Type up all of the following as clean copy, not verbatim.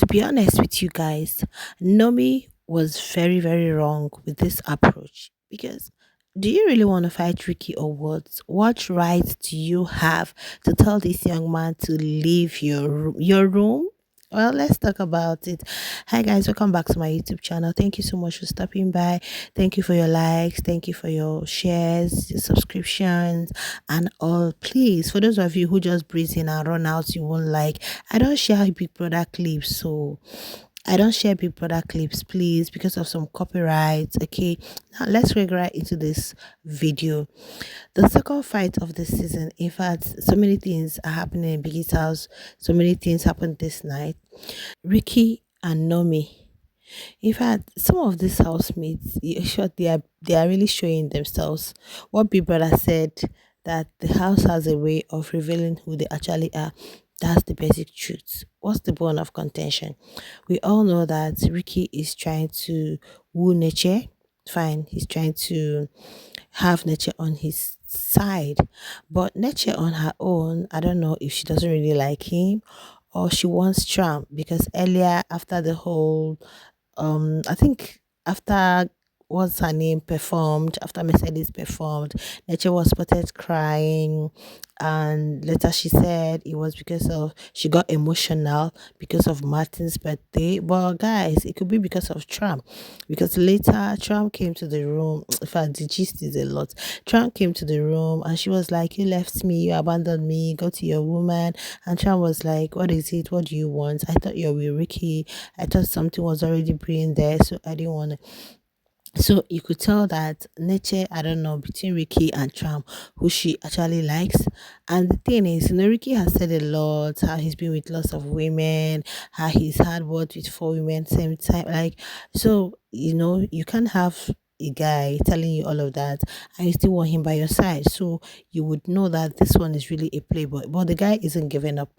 be honest with you guys, Nomi was very, very wrong with this approach because do you really want to fight Ricky or what? What right do you have to tell this young man to leave your room? Well, let's talk about it. Hi guys, welcome back to my YouTube channel. Thank you so much for stopping by. Thank you for your likes, thank you for your shares, your subscriptions, and all. Please, for those of you who just breeze in and run out, you won't like. I don't share Big Brother clips, so I don't share Big Brother clips, please, because of some copyrights. Okay, now let's get right into this video. The second fight of the season. In fact, so many things are happening in Biggie's house. So many things happened this night. Ricky and Nomi. In fact, some of these housemates, sure, they are really showing themselves. What Big Brother said that the house has a way of revealing who they actually are. That's the basic truth. What's the bone of contention? We all know that Ricky is trying to woo Neche. Fine, he's trying to have Neche on his side. But Neche on her own, I don't know if she doesn't really like him or she wants Trump because earlier after the whole I think after what's her name performed, after Mercedes performed, Nature was spotted crying, and later she said it was because of she got emotional because of Martin's birthday. But guys, it could be because of Trump, because later Trump came to the room. In fact, the gist is a lot. Trump came to the room and she was like, "You left me, you abandoned me, go to your woman." And Trump was like, "What is it? What do you want? I thought you were with Ricky. I thought something was already brewing there, so I didn't want to." So you could tell that Neche, I don't know, between Ricky and Trump, who she actually likes. And the thing is, Ricky has said a lot, how he's been with lots of women, how he's had what with four women same time. Like, so, you can't have a guy telling you all of that and you still want him by your side. So you would know that this one is really a playboy. But the guy isn't giving up.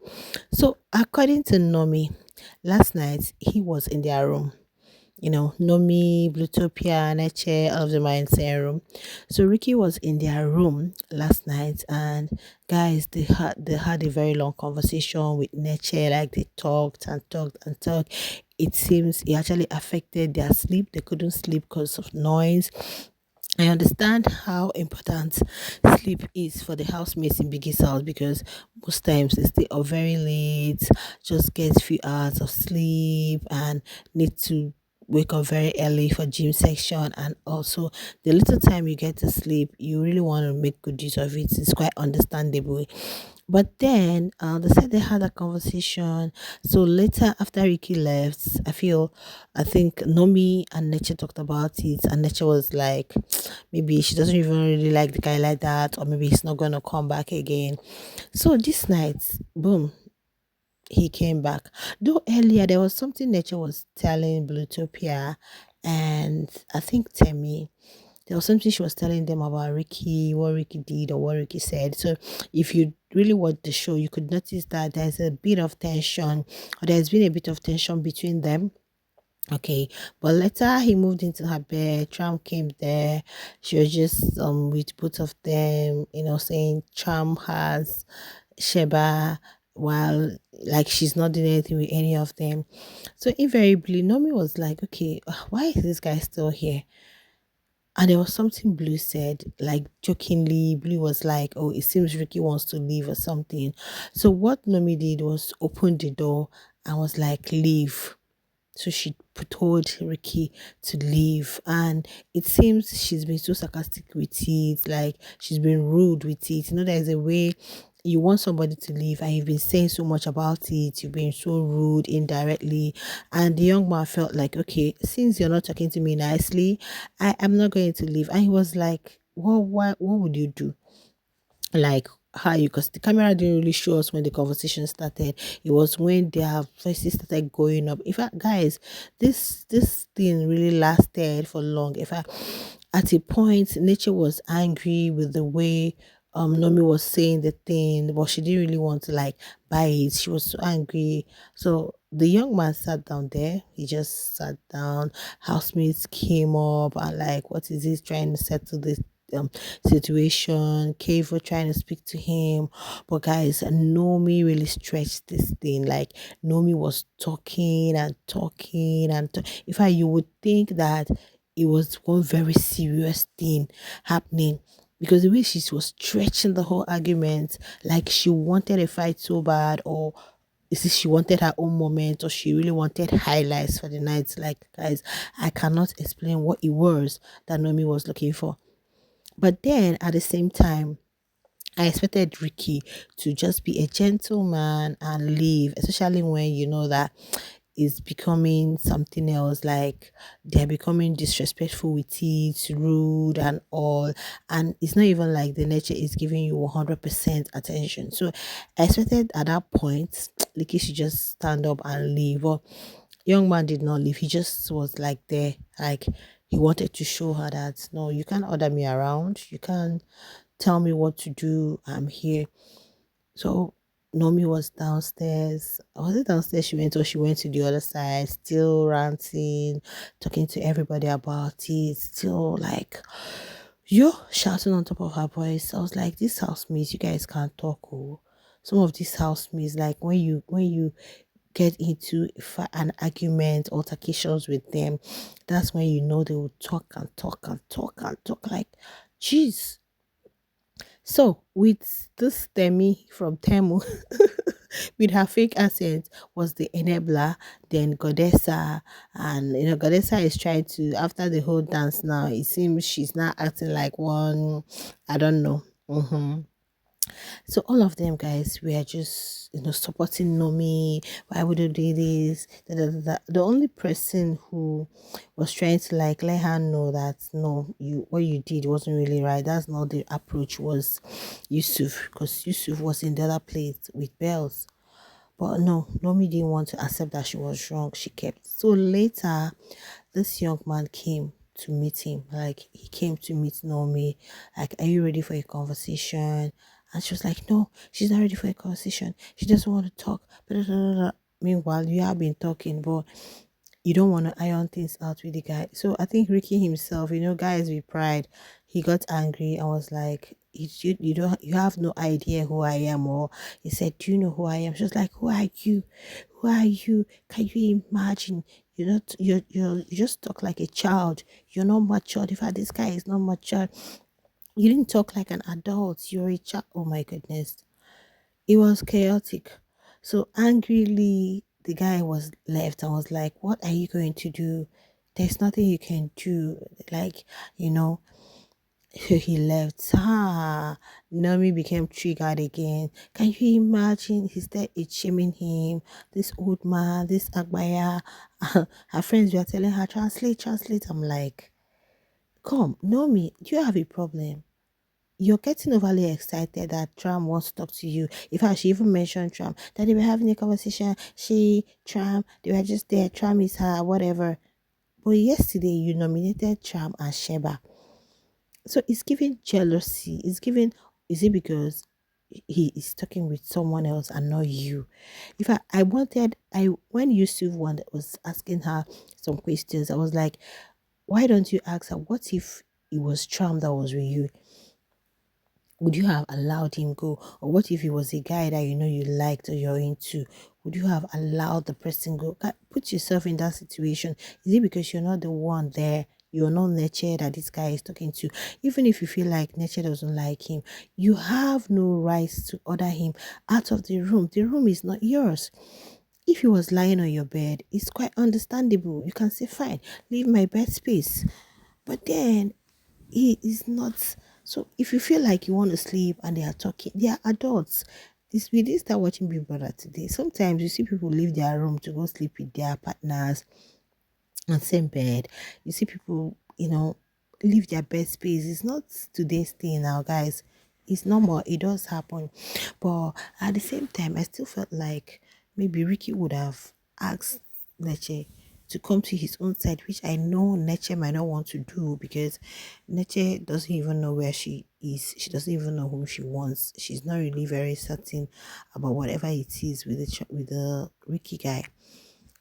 So according to Nomi, last night he was in their room. Nomi, Blutopia, Neche, all of them are in the same room. So Ricky was in their room last night, and guys, they had a very long conversation with Neche. Like they talked and talked and talked. It seems it actually affected their sleep. They couldn't sleep because of noise. I understand how important sleep is for the housemates in Biggie's house because most times they stay up very late, just get few hours of sleep and need to wake up very early for gym section, and also the little time you get to sleep you really want to make good use of it. It's quite understandable. But then they said they had a conversation. So later, after Ricky left, I think Nomi and Neche talked about it, and Neche was like, maybe she doesn't even really like the guy like that, or maybe he's not gonna come back again. So this night, boom, he came back. Though earlier there was something Nature was telling Bluetopia and I think Temi. There was something she was telling them about Ricky, what Ricky did or what Ricky said. So if you really watch the show, you could notice that there's a bit of tension, or there's been a bit of tension between them. Okay, but later he moved into her bed. Trump came there. She was just with both of them, saying Trump has Sheba, while like she's not doing anything with any of them. So invariably, Nomi was like, "Okay, why is this guy still here?" And there was something Blue said, like jokingly. Blue was like, "Oh, it seems Ricky wants to leave or something." So what Nomi did was open the door and was like, "Leave." So she told Ricky to leave, and it seems she's been so sarcastic with it, like she's been rude with it. There's a way you want somebody to leave, and you've been saying so much about it, you've been so rude indirectly, and the young man felt like, okay, since you're not talking to me nicely, I am not going to leave. And he was like, well, what would you do? Like how you, because the camera didn't really show us when the conversation started. It was when their voices started going up. In fact, guys, this thing really lasted for long. In fact, at a point Nature was angry with the way Nomi was saying the thing, but she didn't really want to like buy it. She was so angry. So the young man sat down there. He just sat down. Housemates came up and like, what is he trying to settle this um, situation. Kevo trying to speak to him, but guys, Nomi really stretched this thing. Like Nomi was talking and talking and in fact, you would think that it was one very serious thing happening because the way she was stretching the whole argument, like she wanted a fight so bad, or is it she wanted her own moment, or she really wanted highlights for the night? Like, guys, I cannot explain what it was that Nomi was looking for. But then at the same time, I expected Ricky to just be a gentleman and leave, especially when you know that is becoming something else. Like they're becoming disrespectful with it, rude and all. And it's not even like the nature is giving you 100% attention. So I expected at that point, Ricky should just stand up and leave. But young man did not leave. He just was like there, like he wanted to show her that no, you can't order me around. You can't tell me what to do. I'm here. So Nomi was downstairs. Was it downstairs she went, or she went to the other side, still ranting, talking to everybody about it, still like yo shouting on top of her voice. I was like, this housemates, you guys can't talk. Oh, some of these housemates, like when you get into an argument, altercations with them, that's when you know they will talk and talk and talk and talk. Like, jeez. So with this Temi from Temu, with her fake accent, was the enabler, then Godessa, and Godessa is trying to, after the whole dance now, it seems she's not acting like one, I don't know. So all of them guys, we are just supporting Nomi. Why would you do this? Da, da, da, da. The only person who was trying to like let her know that no, you what you did wasn't really right. That's not the approach, was Yusuf, because Yusuf was in the other place with Bells. But no, Nomi didn't want to accept that she was wrong. She kept. So later, this young man came to meet him. Like, he came to meet Nomi. Like, are you ready for a conversation? And she was like, no, she's not ready for a conversation. She doesn't want to talk. Blah, blah, blah, blah. Meanwhile, you have been talking, but you don't want to iron things out with the guy. So I think Ricky himself, guys with pride, he got angry and was like, you have no idea who I am. Or he said, do you know who I am? She was like, who are you? Who are you? Can you imagine? You just talk like a child. You're not matured. In fact, this guy is not matured. You didn't talk like an adult. You're a child. Oh my goodness. It was chaotic. So angrily, the guy was left and was like, what are you going to do? There's nothing you can do. Like, you know, so he left. Nomi became triggered again. Can you imagine? He's there, it's shaming him. This old man, this Agbaya. Her friends were telling her, translate, translate. I'm like, come, Nomi, do you have a problem? You're getting overly excited that Tram wants to talk to you. In fact, she even mentioned Tram, that they were having a conversation. She, Tram, they were just there. Tram is her, whatever. But yesterday, you nominated Tram and Sheba. So it's giving jealousy. It's giving, is it because he is talking with someone else and not you? In fact, when Yusuf one was asking her some questions, I was like, why don't you ask her, what if it was Tram that was with you? Would you have allowed him go? Or what if he was a guy that you liked or you're into? Would you have allowed the person go? Put yourself in that situation. Is it because you're not the one there? You're not Neche that this guy is talking to. Even if you feel like Neche doesn't like him, you have no rights to order him out of the room. The room is not yours. If he was lying on your bed, it's quite understandable. You can say, fine, leave my bed space. But then he is not. So if you feel like you want to sleep and they are talking, they are adults. We didn't start watching Big Brother today. Sometimes you see people leave their room to go sleep with their partners on same bed. You see people, leave their bed space. It's not today's thing now, guys. It's normal. It does happen. But at the same time, I still felt like maybe Ricky would have asked Neche to come to his own side, which I know Neche might not want to do because Neche doesn't even know where she is. She doesn't even know whom she wants. She's not really very certain about whatever it is with the Ricky guy.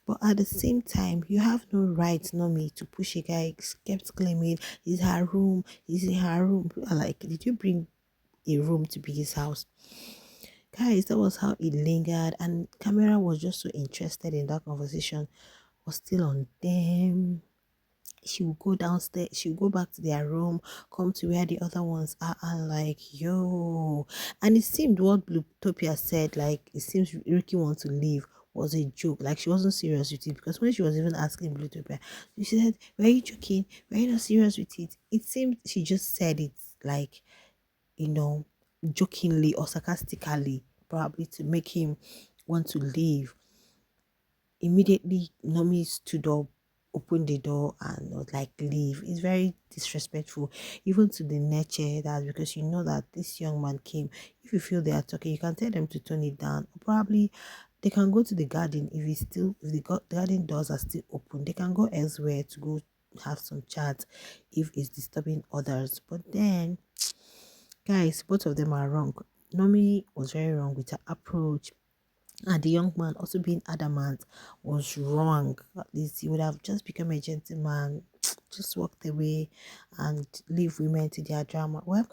But at the same time, you have no right, no me, to push a guy. Kept claiming it's her room, it's in her room. People are like, did you bring a room to be his house? Guys, that was how it lingered, and camera was just so interested in that conversation, was still on them. She will go downstairs, she will go back to their room, come to where the other ones are, and like, yo. And it seemed what Bluetopia said, like, it seems Ricky wants to leave, was a joke. Like, she wasn't serious with it, because when she was even asking Bluetopia, she said, were you joking? Were you not serious with it? It seemed she just said it like, you know, jokingly or sarcastically, probably to make him want to leave. Immediately, Nomi stood up, opened the door, and was like, leave. It's very disrespectful, even to the Neche, that because you know that this young man came. If you feel they are talking, you can tell them to tone it down. Or probably they can go to the garden if it's still, if the garden doors are still open. They can go elsewhere to go have some chat if it's disturbing others. But then, guys, both of them are wrong. Nomi was very wrong with her approach, and the young man also being adamant was wrong. At least he would have just become a gentleman, just walked away and leave women to their drama. Well,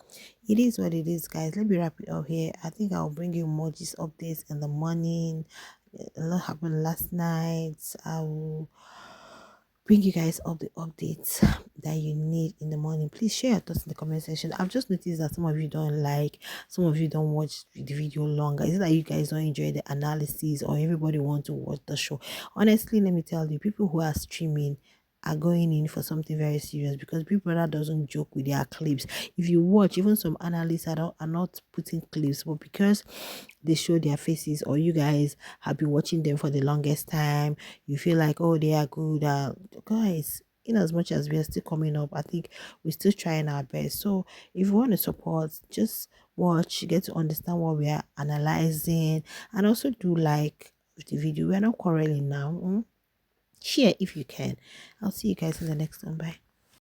it is what it is, guys. Let me wrap it up here. I think I'll bring you more just updates in the morning. A lot happened last night. I will bring you guys all the updates that you need in the morning. Please share your thoughts in the comment section. I've just noticed that some of you don't like, some of you don't watch the video longer. Is it that you guys don't enjoy the analysis, or everybody want to watch the show? Honestly, let me tell you, people who are streaming are going in for something very serious, because Big Brother doesn't joke with their clips. If you watch, even some analysts are not putting clips, but because they show their faces, or you guys have been watching them for the longest time, you feel like, oh, they are good. Guys, in as much as we are still coming up, I think we're still trying our best. So if you want to support, just watch, get to understand what we are analyzing, and also do like the video. We're not quarreling now. Share if you can. I'll see you guys in the next one. Bye.